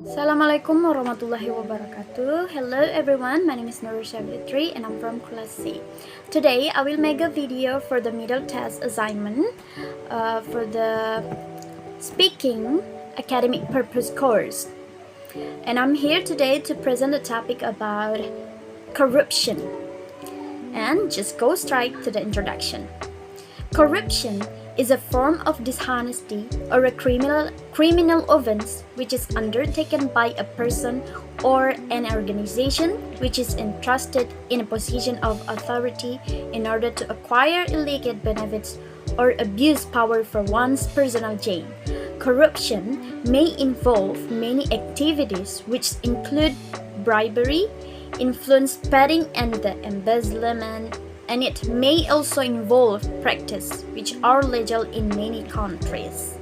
Assalamualaikum warahmatullahi wabarakatuh. Hello everyone, my name is Nurul Syafitri and I'm from class C. Today I will make a video for the middle test assignment for the speaking academic purpose course. And I'm here today to present a topic about corruption. And just go straight to the introduction. Corruption is a form of dishonesty or a criminal offense which is undertaken by a person or an organization which is entrusted in a position of authority in order to acquire illegal benefits or abuse power for one's personal gain. Corruption may involve many activities which include bribery, influence peddling, and the embezzlement, and it may also involve practices which are legal in many countries.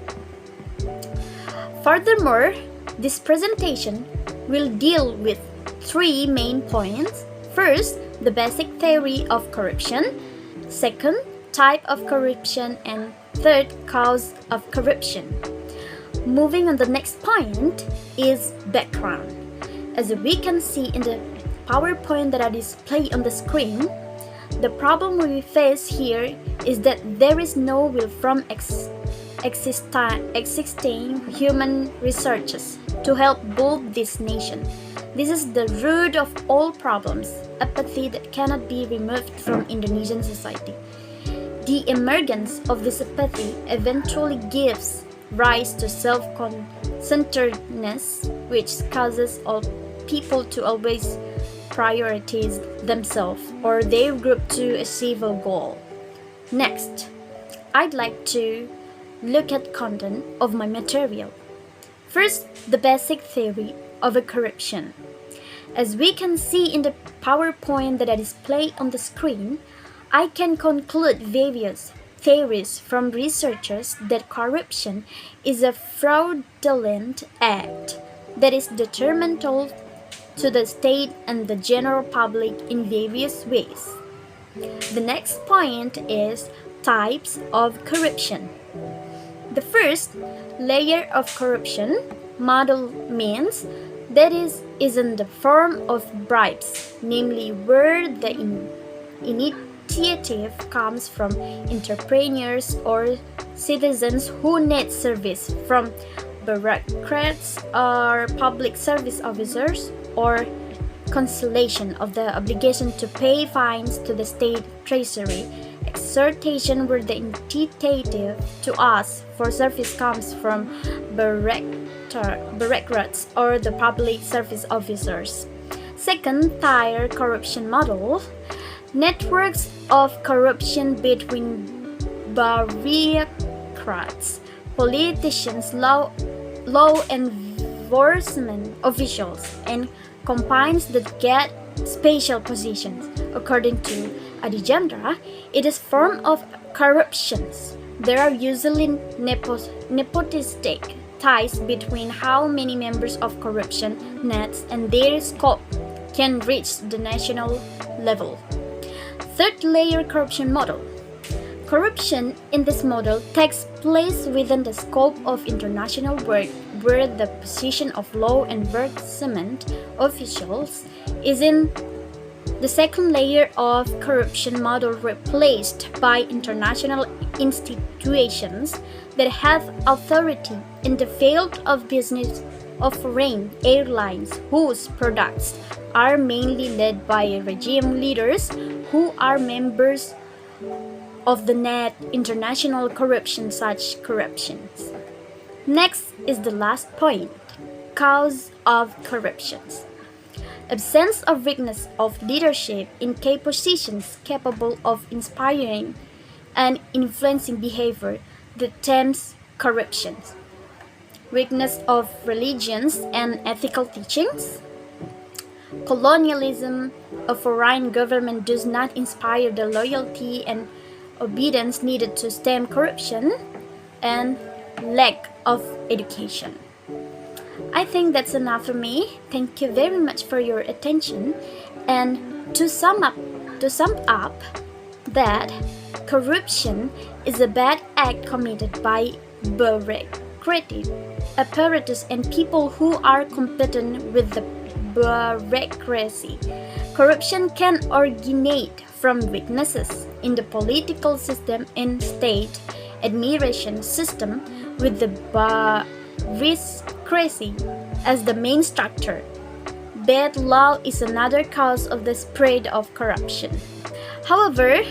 Furthermore, this presentation will deal with three main points. First, the basic theory of corruption. Second, type of corruption. And third, cause of corruption. Moving on, the next point is background. As we can see in the PowerPoint that I display on the screen, the problem we face here is that there is no will from existing human researchers to help build this nation. This is the root of all problems, apathy that cannot be removed from Indonesian society. The emergence of this apathy eventually gives rise to self-centeredness, which causes all people to always prioritize themselves or their group to achieve a goal. Next, I'd like to look at content of my material. First, the basic theory of a corruption. As we can see in the PowerPoint that I display on the screen, I can conclude various theories from researchers that corruption is a fraudulent act that is detrimental to the state and the general public in various ways. The next point is types of corruption. The first layer of corruption model means that is in the form of bribes, namely where the initiative comes from entrepreneurs or citizens who need service from bureaucrats or public service officers, or cancellation of the obligation to pay fines to the state treasury, exhortation where the initiative to ask for service comes from bureaucrats or the public service officers. Second tier corruption model, networks of corruption between bureaucrats, politicians, law enforcement officials, and companies that get special positions. According to Adijandra, it is form of corruptions. There are usually nepotistic ties between how many members of corruption nets and their scope can reach the national level. Third layer corruption model. Corruption in this model takes place within the scope of international work, where the position of law enforcement officials is in the second layer of corruption model, replaced by international institutions that have authority in the field of business, offering airlines whose products are mainly led by regime leaders who are members of the net international corruption such corruptions. Next is the last point, cause of corruptions. Absence or weakness of leadership in key positions capable of inspiring and influencing behavior that tempts corruptions. Weakness of religions and ethical teachings. Colonialism of foreign government does not inspire the loyalty and obedience needed to stem corruption, and lack of education. I think that's enough for me. Thank you very much for your attention. And to sum up that corruption is a bad act committed by bureaucrats bureaucratic apparatus and people who are competent with the bureaucracy. Corruption can originate from weaknesses in the political system and state administration system with the bureaucracy as the main structure. Bad law is another cause of the spread of corruption. However,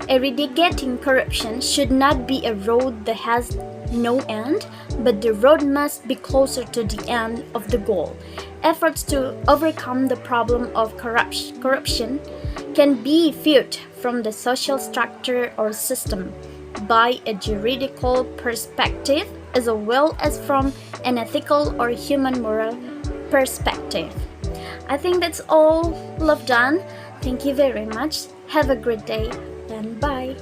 eradicating corruption should not be a road that has no end, but the road must be closer to the end of the goal. Efforts to overcome the problem of corruption can be viewed from the social structure or system, by a juridical perspective, as well as from an ethical or human moral perspective. I think that's all Love done. Thank you very much. Have a great day and bye.